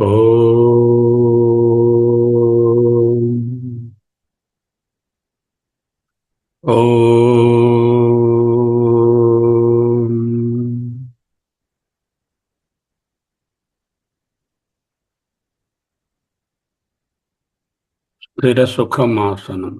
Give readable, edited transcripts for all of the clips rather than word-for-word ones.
ఓం ఓం స్థిర సుఖమాసనం.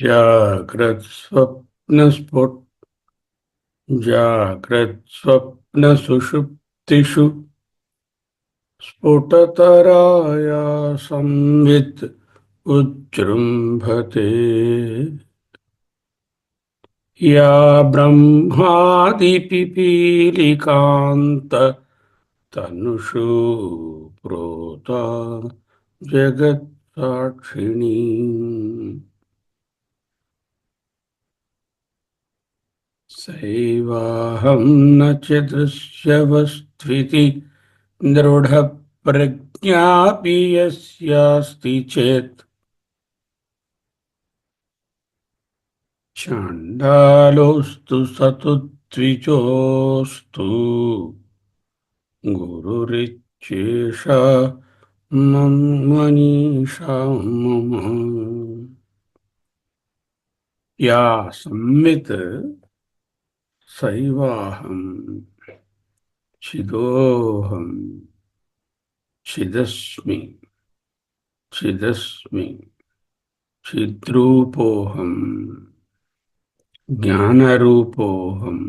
జాగ్రత్త స్వప్న స్ఫుట్ జాగ్రత్త స్వప్న సుషుప్తిషు స్ఫుటతరాయా సంవిత్ ఉజృంభతే యా బ్రహ్మాది పిపీలికాంత తనుషు ప్రోత జగత్ సాక్షిణీ. సైవాహం న చ దృశ్యవస్త్వితి దృఢప్రజ్ఞాపి యస్యాస్తి చేత్ చాండాలోస్తు సతు ద్విజోస్తు గురురిచ్చేష మనీషా మమ. యా సంవిత్ సైవాహం చిదోహం చిదస్మి చిదస్మి చిద్రూపోహం జ్ఞానరూపోహం.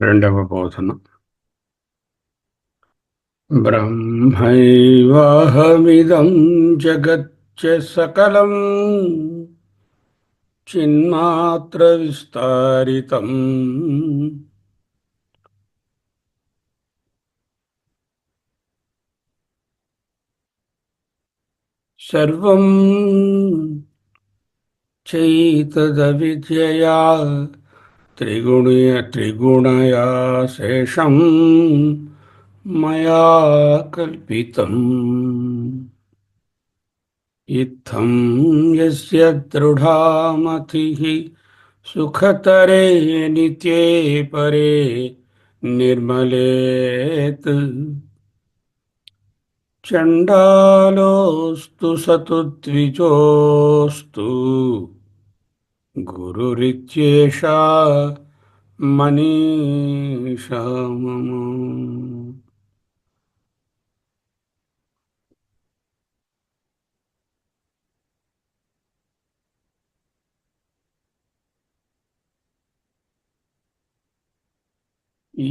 రెండవ బోధన. బ్రహ్మైవాహమిదం జగచ్చ సకలం చిన్మాత్ర విస్తారితం సర్వం చైతదవిద్యయా త్రిగుణయా శేషం మయా కల్పితం. ఇత్థం యస్య దృఢా మతిః సుఖతరే నిత్యే పరే నిర్మలేత్ చండాలోస్తు సతు ద్విజోస్తు గురురిచ్యేషా మనీషా మమ.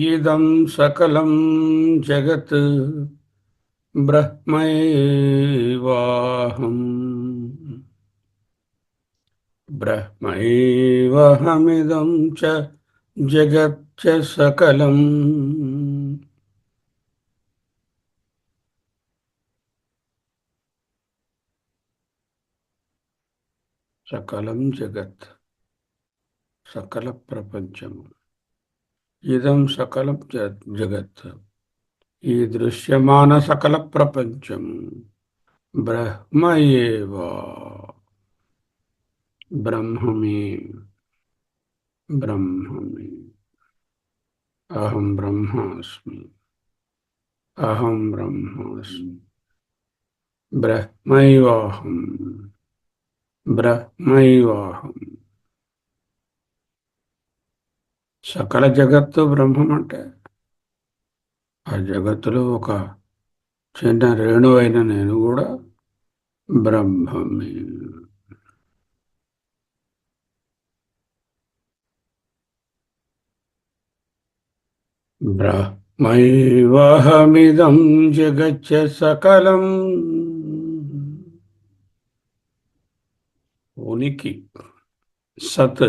ఇదం సకలం జగత్ బ్రహ్మైవాహం బ్రహ్మైవాహమిదం చ జగచ్చ సకలం. సకలం జగత్, సకల ప్రపంచము. ఇదం సకలం జగత్, ఈ దృశ్యమాన సకల ప్రపంచము బ్రహ్మయేవ, బ్రహ్మమే, బ్రహ్మమే. అహం బ్రహ్మాస్మి, అహం బ్రహ్మాస్మి. బ్రహ్మైవాహం, బ్రహ్మైవాహం. సకల జగత్తు బ్రహ్మం అంటే ఆ జగత్తులో ఒక చిన్న రేణు అయిన నేను కూడా బ్రహ్మమే. బ్రహ్మైవాహమిదం జగచ్చ సకలం. ఉనికి, సత్,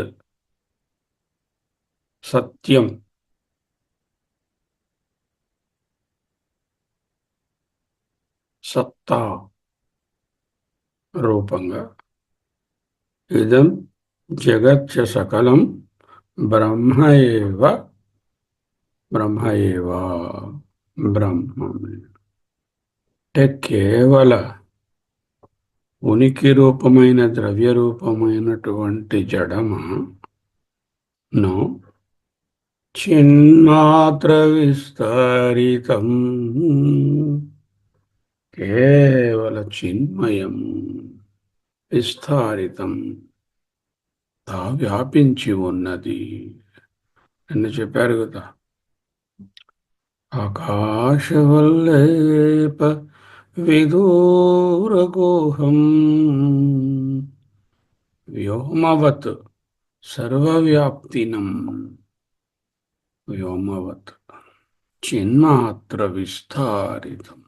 సత్యం, సత్తా రూపంగా ఇదం జగచ్చ సకలం బ్రహ్మ ఏవ. బ్రహ్మ ఏవ, బ్రహ్మమే. అంటే కేవల ఉనికి రూపమైన ద్రవ్య రూపమైనటువంటి జడము ను చిన్మాత్ర విస్తారితం, కేవల చిన్మయము, విస్తారితం, తా వ్యాపించి ఉన్నది. నిన్న చెప్పారు కదా, ఆకాశవల్లేప విదూరగోహం వ్యోమవత్ సర్వవ్యాప్తినం. వ్యోమవత్ చిన్మాత్ర విస్తారితం.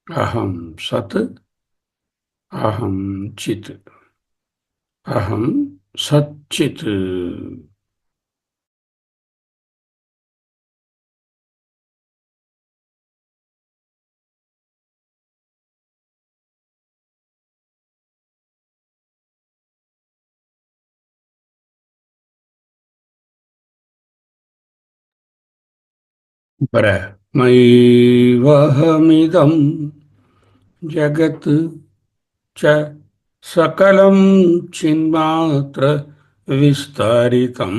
అహం సత్, అహం చిత్, అహం సచ్చిత్. బ్రహ్మైవహమిదం జగత్ చ సకలం చిన్మాత్ర విస్తారితం.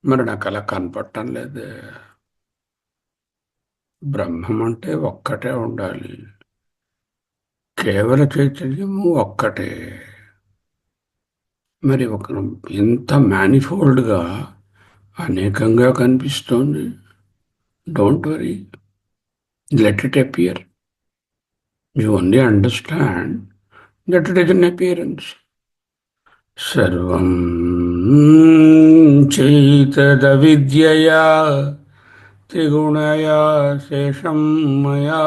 మరి నాకు అలా కనపడటం లేదు. బ్రహ్మం అంటే ఒక్కటే ఉండాలి, కేవల చైతన్యము ఒక్కటే. మరి ఒక ఎంత మ్యానిఫోల్డ్గా అనేకంగా కనిపిస్తోంది. Don't worry, let it appear. You only understand that it is an appearance. సర్వం చైతదవిద్యయా త్రిగుణయా శేషం మయా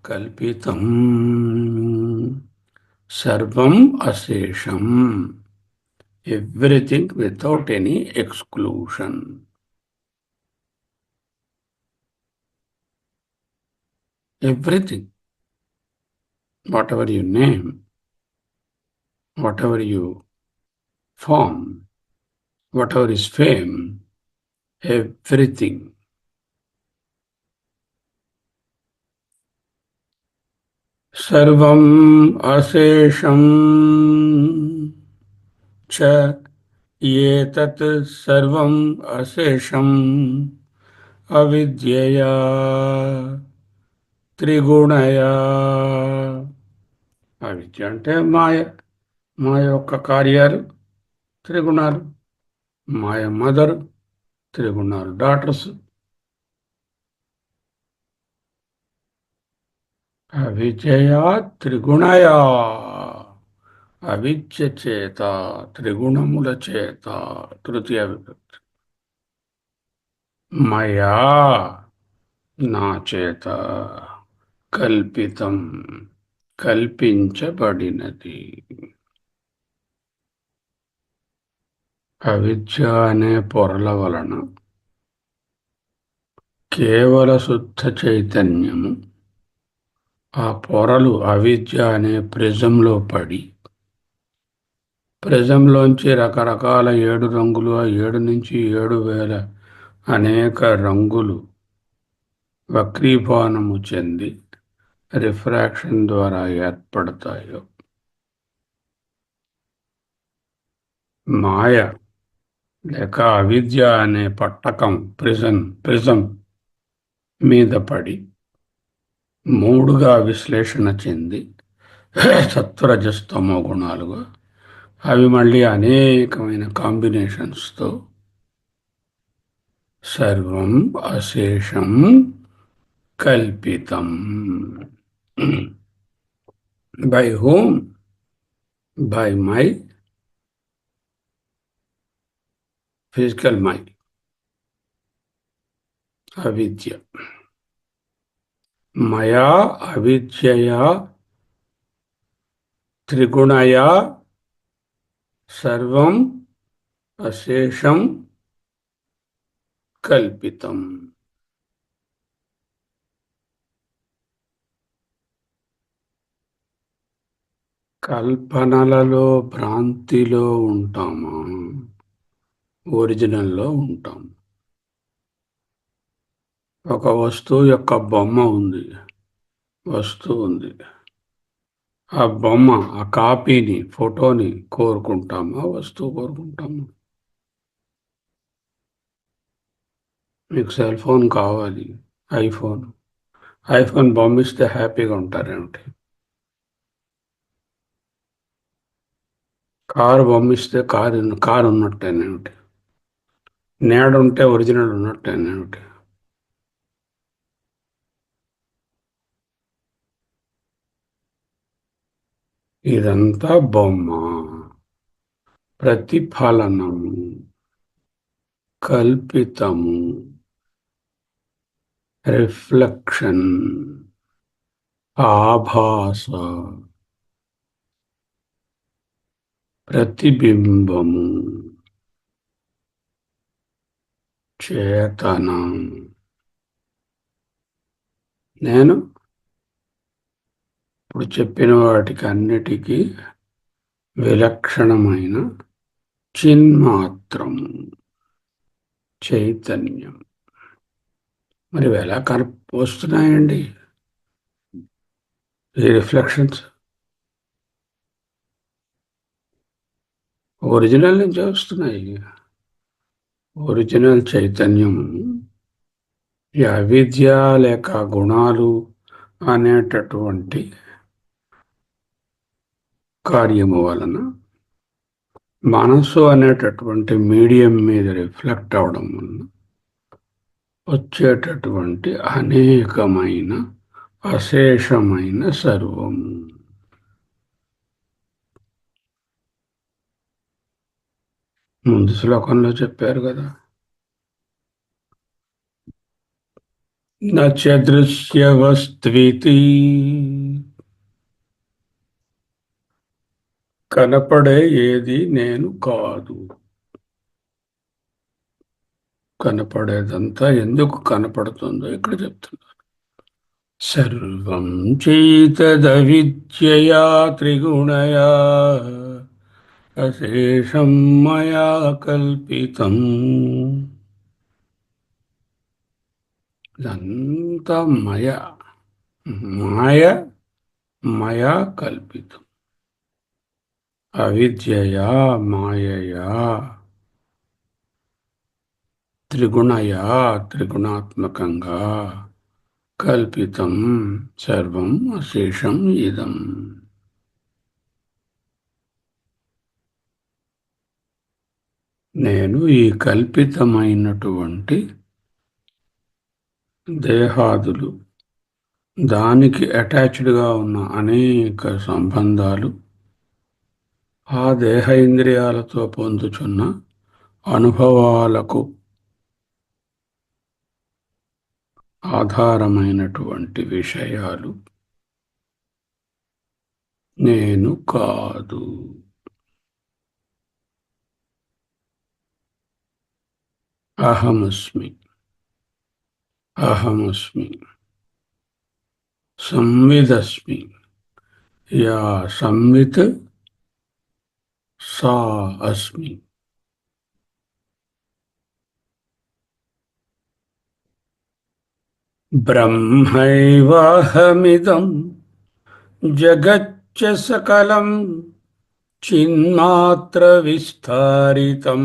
కల్పితం. సర్వం అశేషం, everything without any exclusion. Everything, whatever you name, whatever you form, whatever is fame, everything. Sarvam asesham cha yetat sarvam asesham avidyaya త్రిగుణయా. అవిద్య అంటే మాయ, మాయ యొక్క కార్యాలు త్రిగుణాలు. మాయ మదర్, త్రిగుణాలు డాటర్స్. అవిద్యయా త్రిగుణయా, అవిద్య చేత, త్రిగుణముల చేత, తృతీయ విభక్తి. మయా, నా చేత, కల్పితం, కల్పించబడినది. అవిద్య అనే పొరల వలన కేవల శుద్ధ చైతన్యము ఆ పొరలు అవిద్య అనే ప్రిజంలో పడి, ప్రిజంలోంచి రకరకాల 7 రంగులు, ఆ 7 నుంచి 7,000 అనేక రంగులు వక్రీభవనము చెంది రిఫ్రాక్షన్ ద్వారా ఏర్పడతాయో. మాయ లేక అవిద్య అనే పట్టకం, ప్రిజం మీద పడి 3గా విశ్లేషణ చెంది సత్వరజస్తమో గుణాలుగా, అవి మళ్ళీ అనేకమైన కాంబినేషన్స్తో సర్వం అశేషం కల్పితం. By whom? By my physical my, అవిద్య. మయా అవిద్యయా త్రిగుణయా సర్వం అశేషం కల్పితం. కల్పనలలో భ్రాంతిలో ఉంటామా? ఒరిజినల్లో ఉంటాం. ఒక వస్తువు యొక్క బొమ్మ ఉంది, వస్తువు ఉంది. ఆ బొమ్మ, ఆ కాపీని, ఫోటోని కోరుకుంటామా, వస్తువు కోరుకుంటామా? మీకు సెల్ ఫోన్ కావాలి, ఐఫోన్. ఐఫోన్ బొమ్మ ఇస్తే హ్యాపీగా ఉంటారేమిటి? కారు బొమ్మ ఇస్తే కారు ఉన్నట్టేనేమిటి? నేడు ఉంటే ఒరిజినల్ ఉన్నట్టేనేమిటి? ఇదంతా బొమ్మ, ప్రతిఫలనము, కల్పితము, రిఫ్లెక్షన్, ఆభాస, ప్రతిబింబము, చేతనం. నేను ఇప్పుడు చెప్పిన వాటికి అన్నిటికీ విలక్షణమైన చిన్మాత్రము, చైతన్యం. మరి ఎలా వస్తున్నాయండి ఈ రిఫ్లెక్షన్స్? ఒరిజినల్ నుంచి వస్తున్నాయి. ఒరిజినల్ చైతన్యము ఈ అవిద్య లేక గుణాలు అనేటటువంటి కార్యము వలన మనసు అనేటటువంటి మీడియం మీద రిఫ్లెక్ట్ అవడం వలన వచ్చేటటువంటి అనేకమైన అశేషమైన సర్వము. ముందు శ్లోకంలో చెప్పారు కదా, నచ దృశ్యవస్త్వితి, కనపడే ఏది నేను కాదు. కనపడేదంతా ఎందుకు కనపడుతుందో ఇక్కడ చెప్తున్నారు. సర్వం చైతదవిద్యయా త్రిగుణయా అశేషం మయా కల్పితం. ఇదంతా మాయ మయా కల్పితం. అవిద్యయా మాయయా త్రిగుణయా త్రిగుణాత్మకంగా కల్పితం సర్వం అశేషం ఇదం. నేను ఈ కల్పితమైనటువంటి దేహాదులు, దానికి అటాచ్డ్గా ఉన్న అనేక సంబంధాలు, ఆ దేహ ఇంద్రియాలతో పొందుచున్న అనుభవాలకు ఆధారమైనటువంటి విషయాలు నేను కాదు. అహమస్మి, అహమస్మి, సంవిదస్మి. యా సంవిత్ సా అస్మి. బ్రహ్మైవాహమిదం జగచ్చ సకలం చిన్మాత్ర విస్తారితం.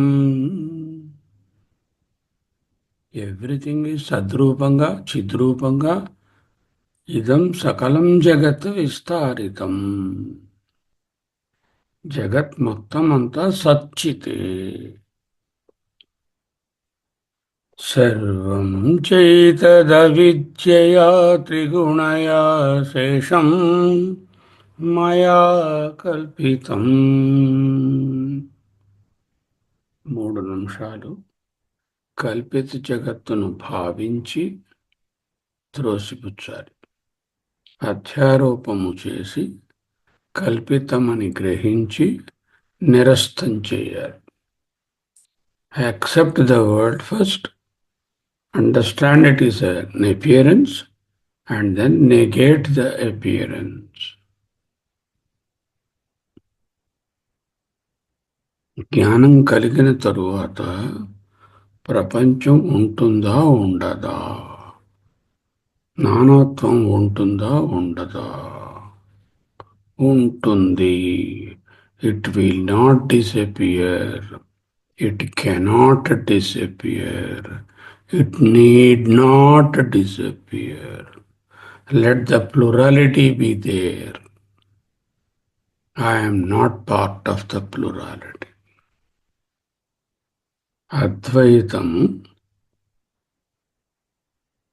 Everything is సద్రూపంగా, చిద్రూపంగా. ఇదం సకలం జగత్ విస్తారితం. జగత్ మొత్తం అంతా సచ్చితే. సర్వం చైతదవిద్యయా త్రిగుణయా శేషం మయా కల్పితం. 3 నిమిషాలు కల్పిత జగత్తును భావించి త్రోసిపుచ్చాలి. అధ్యారోపము చేసి కల్పితమని గ్రహించి నిరస్తం చేయాలి. Accept the world first, understand it is an appearance, and then negate the appearance. జ్ఞానం కలిగిన తరువాత ప్రపంచం ఉంటుందా ఉండదా, నానాత్వం ఉంటుందా ఉండదా? ఉంటుంది. It will not disappear. It cannot disappear. It need not disappear. Let the plurality be there. I am not part of the plurality. అద్వైతము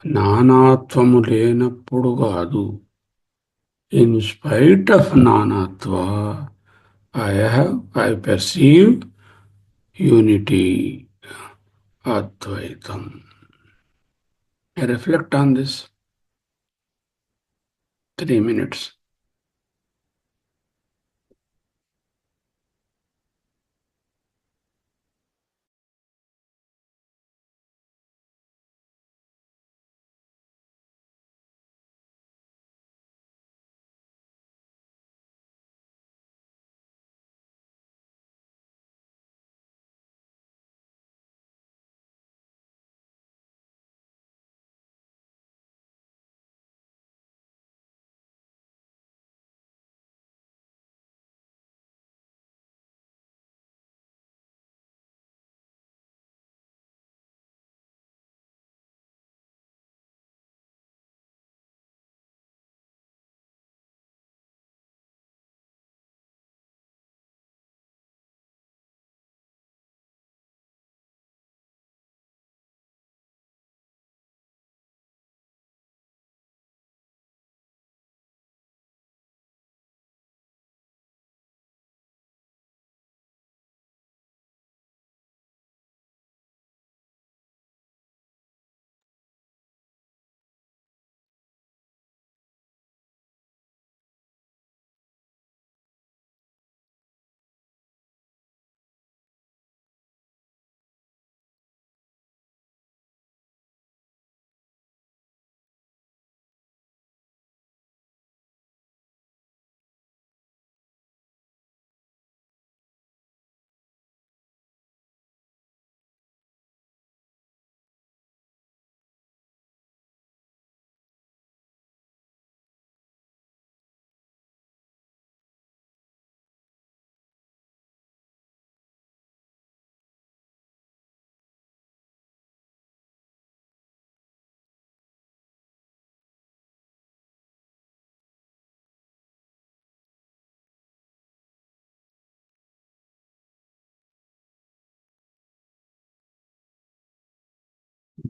నానాత్వము లేనప్పుడు కాదు. ఇన్ స్పైట్ ఆఫ్ నానాత్వ I perceive unity, Advaitam. Reflect on this. 3 minutes.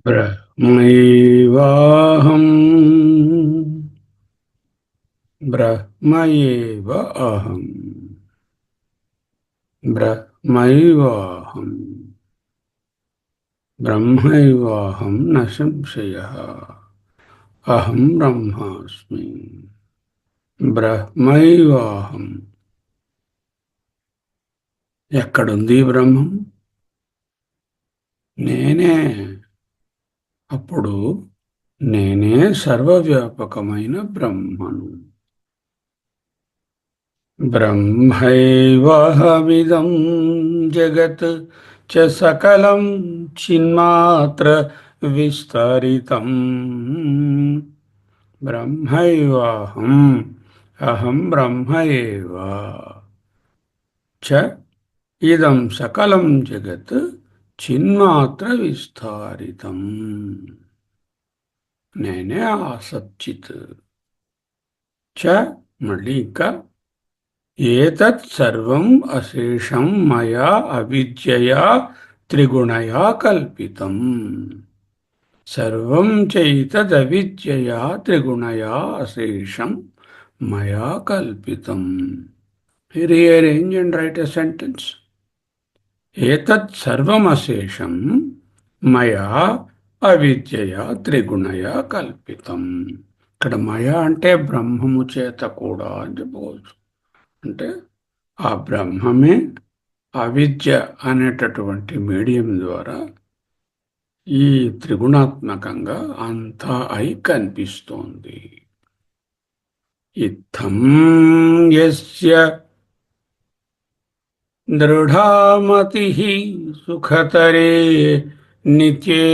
బ్రహ్మైవాహం బ్రహ్మయేవ అహం బ్రహ్మైవాహం బ్రహ్మైవాహం న సంశయః అహం బ్రహ్మాస్మి. బ్రహ్మైవాహం. ఎక్కడుంది బ్రహ్మం? నేనే. అప్పుడు నేనే సర్వవ్యాపకమైన బ్రహ్మను. బ్రహ్మైవాహమిదం జగత్ చ సకలం చిన్మాత్ర విస్తరితం. బ్రహ్మైవాహం అహం బ్రహ్మ ఏవ చ ఇదం సకలం జగత్ చిన్మాత్ర విస్తారితం. నేనే ఆ సచ్చిత్. చ మళ్ళీ ఇంకా ఏతత్ సర్వం అశేషం మయా అవిద్యయా త్రిగుణయా కల్పితం. సర్వం చైతదవిద్యయా త్రిగుణయా అశేషం మయా కల్పితం. Rearrange and write a sentence. ఏతత్ సర్వమశేషం మయా అవిద్యయా త్రిగుణయా కల్పితం. ఇక్కడ మయా అంటే బ్రహ్మము చేత కూడా అని చెప్పవచ్చు. అంటే ఆ బ్రహ్మమే అవిద్య అనేటటువంటి మీడియం ద్వారా ఈ త్రిగుణాత్మకంగా అంతా అయి కనిపిస్తోంది. ఇత్థం యస్య దృఢామతి సుఖతరే నిత్యే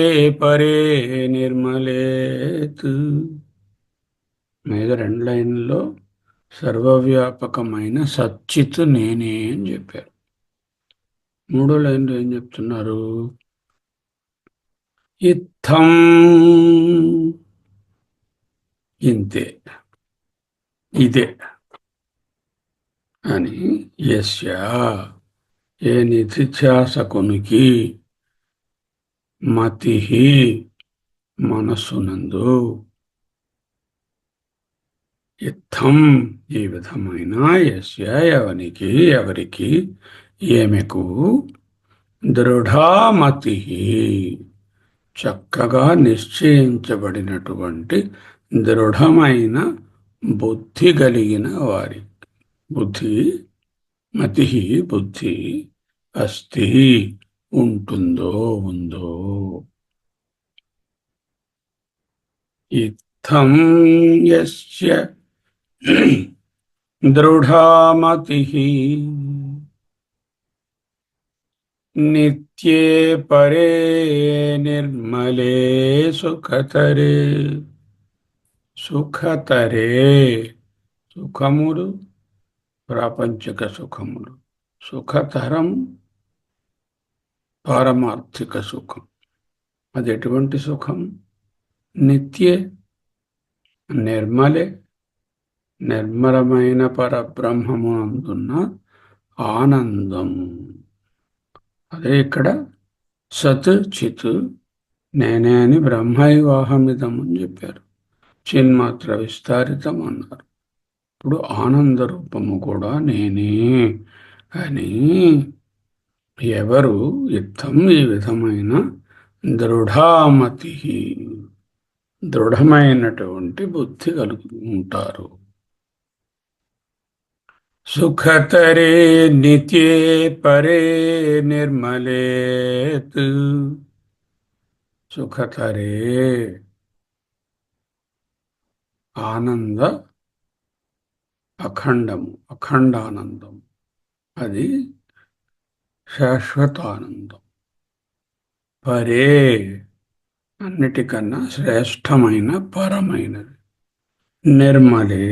పరే నిర్మలేత్. మీద 2 లైన్లో సర్వవ్యాపకమైన సచ్చిత్ నేనే అని చెప్పారు. 3వ లైన్లో ఏం చెప్తున్నారు? ఇత్థం, ఇంతే, ఇదే అని యస్య, ఏ నిధిధ్యాసకునికి, మతి, మనస్సునందు, ఇత్థం, ఈ విధమైన, యస్య, ఎవనికి, ఎవరికి, ఏమెకు, దృఢామతి, చక్కగా నిశ్చయించబడినటువంటి దృఢమైన బుద్ధి కలిగిన వారి, బుద్ధి, మతి, బుద్ధి, అస్తి, ఉంటుందో, ఉందో. ఇత్థం యస్య దృఢామతి నిత్యే పరే నిర్మలే సుఖతరే. సుఖతరే, సుఖములు, ప్రాపంచిక సుఖములు. సుఖతరం, పారమార్థిక సుఖం. అది ఎటువంటి సుఖం? నిత్యే, నిర్మలే, నిర్మలమైన పరబ్రహ్మము అందున్న ఆనందం. అదే ఇక్కడ సత్ చిత్ నేనే అని బ్రహ్మైవాహమిదం అని చెప్పారు. చిన్మాత్ర విస్తారితం అన్నారు. ఇప్పుడు ఆనంద రూపము కూడా నేనే అని ఎవరు యుద్ధం ఈ విధమైన దృఢామతి, దృఢమైనటువంటి బుద్ధి కలుగుతుంటారు. సుఖతరే నిత్యే పరే నిర్మలేత్. సుఖతరే, ఆనంద అఖండము, అఖండానందం. అది శాశ్వతానందం. పరే, అన్నిటికన్నా శ్రేష్టమైన, పరమైనది. నిర్మలే,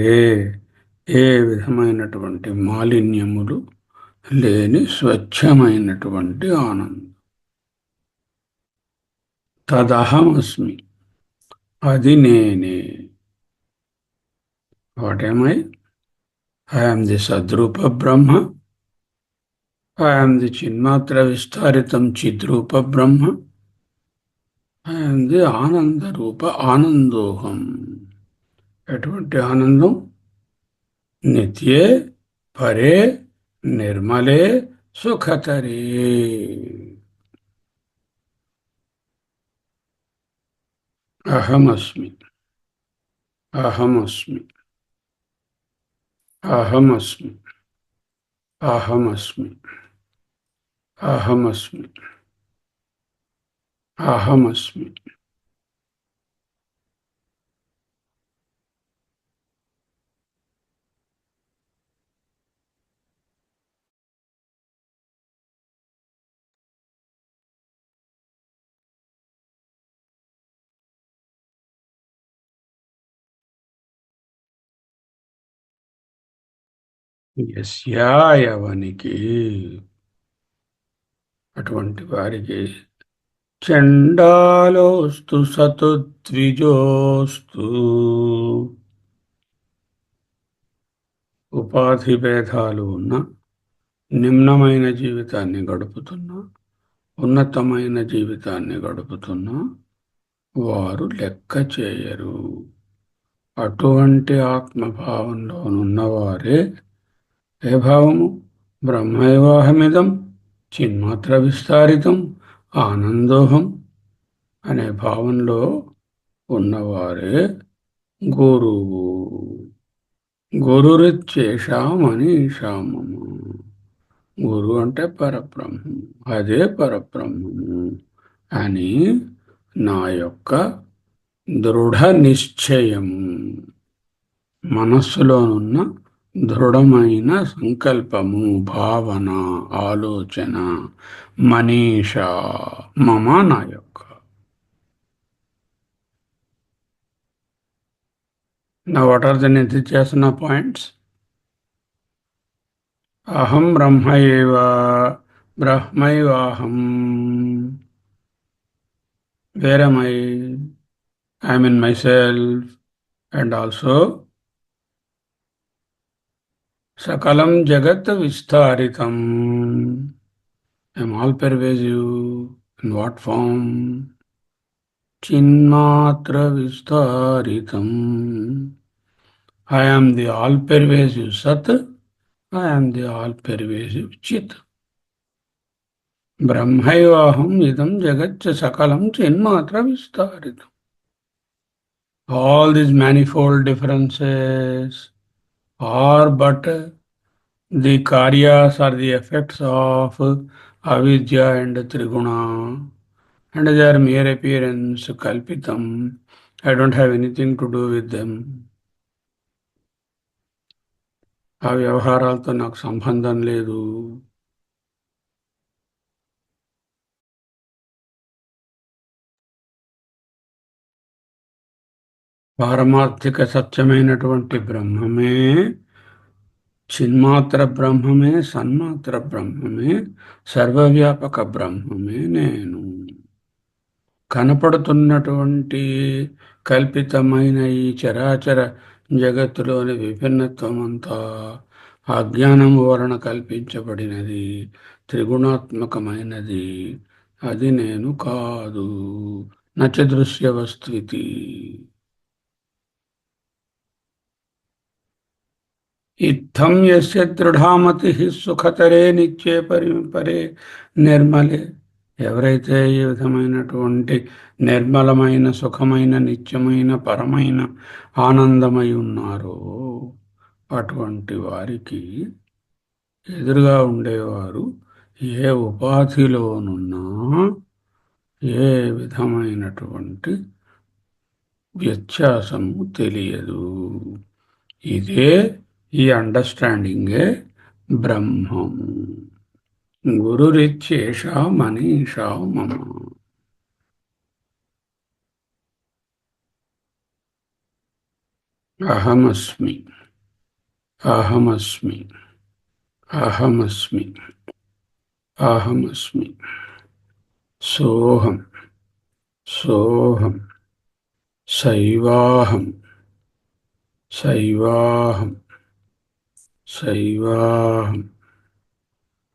ఏ విధమైనటువంటి మాలిన్యములు లేని స్వచ్ఛమైనటువంటి ఆనందం. తదహమస్మి, అది నేనే. What am I? I am the Sadrupa Brahma. I am the Chinmatra Vistaritam Chidrupa Brahma. I am the Ananda Rupa Anandoham. ఎటువంటి ఆనందం? నిత్యే పరే నిర్మలే సుఖతరే. అహమస్మి, అహమస్మి, అహమస్మి, అహమస్మి, అహమస్మి, అహమస్మి. యస్యాయవనికి, అటువంటి వారికి, చండాలోస్తు సతు ద్విజోస్తు, ఉపాధి భేదాలు ఉన్న నిమ్నమైన జీవితాన్ని గడుపుతున్నా, ఉన్నతమైన జీవితాన్ని గడుపుతున్నా వారు లెక్క చేయరు. అటువంటి ఆత్మభావంలోనున్నవారే ఏ భావము? బ్రహ్మైవాహమిదం చిన్మాత్ర విస్తారితం ఆనందోహం అనే భావంలో ఉన్నవారే గురువు. గురురిచ్చేషా మనీషామము. గురు అంటే పరబ్రహ్మం, అదే పరబ్రహ్మము అని నా యొక్క దృఢ నిశ్చయము, మనస్సులోనున్న దృఢమైన సంకల్పము, భావన, ఆలోచన, మనీష మమ నా యొక్క. Now what are the Nidhyasana points? Aham Brahmaiva, Brahmaivaham. Where am I? I am in myself. And also Sakalam Jagat Vistaritam. I am all pervasive. In what form? Chinmatra Vistaritam. I am the all-pervasive Sat. I am the all-pervasive Chit. Brahmaivaham idam jagatcha sakalam chinmatra vistaritam. All these manifold differences are but the karyas or the effects of avidya and triguna, and they are mere appearance, kalpitam. I don't have anything to do with them. ఆ వ్యవహారాలతో నాకు సంబంధం లేదు. పారమార్థిక సత్యమైనటువంటి బ్రహ్మమే, చిన్మాత్ర బ్రహ్మమే, సన్మాత్ర బ్రహ్మమే, సర్వవ్యాపక బ్రహ్మమే నేను. కనపడుతున్నటువంటి కల్పితమైన ఈ చరాచర జగత్తులోని విభిన్నత్వం అంతా అజ్ఞానము వలన కల్పించబడినది, త్రిగుణాత్మకమైనది. అది నేను కాదు. నచ దృశ్య వస్తుతి. ఇత్థం యస్య దృఢామతి సుఖతరే నిత్యే పరే నిర్మలే. ఎవరైతే ఈ విధమైనటువంటి నిర్మలమైన, సుఖమైన, నిత్యమైన, పరమైన ఆనందమై ఉన్నారో అటువంటి వారికి ఎదురుగా ఉండేవారు ఏ ఉపాధిలోనున్నా ఏ విధమైనటువంటి వ్యత్యాసము తెలియదు. ఇదే ఈ అండర్స్టాండింగే బ్రహ్మము. గురురిచ్చేషా మనీషా మమ. అహమస్మి, అహమస్మి, అహమస్మి, అహమస్మి. సోహం, సోహం, శైవాహం, శైవాహం, శైవాహం,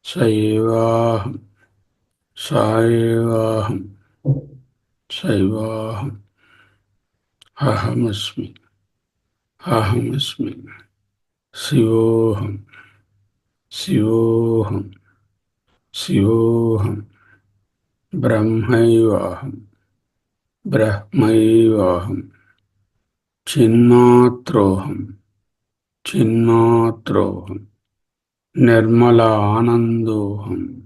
శైవాహం, శైవాహం, శైవాహం. అహమస్మి, అహమస్మి. శివోహం, శివోహం, శివోహం. బ్రహ్మైవాహం, బ్రహ్మైవాహం. చిన్మాత్రోహం, చిన్మాత్రోహం. నిర్మల ఆనందోహం,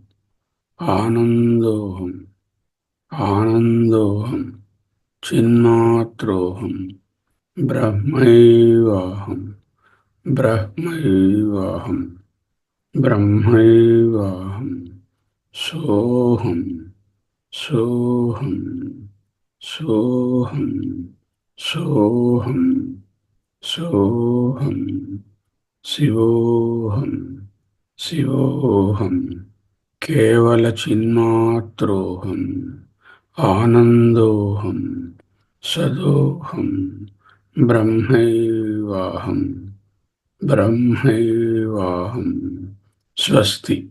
ఆనందోహం, ఆనందోహం. చిన్మాత్రోహం. బ్రహ్మైవాహం, బ్రహ్మైవాహం, బ్రహ్మైవాహం. సోహం, సోహం, సోహం, సోహం, సోహం. శివోహం, శివోహం. కేవల చిన్మాత్రోహం. ఆనందోహం, సదోహం. బ్రహ్మైవాహం, బ్రహ్మైవాహం. స్వస్తి.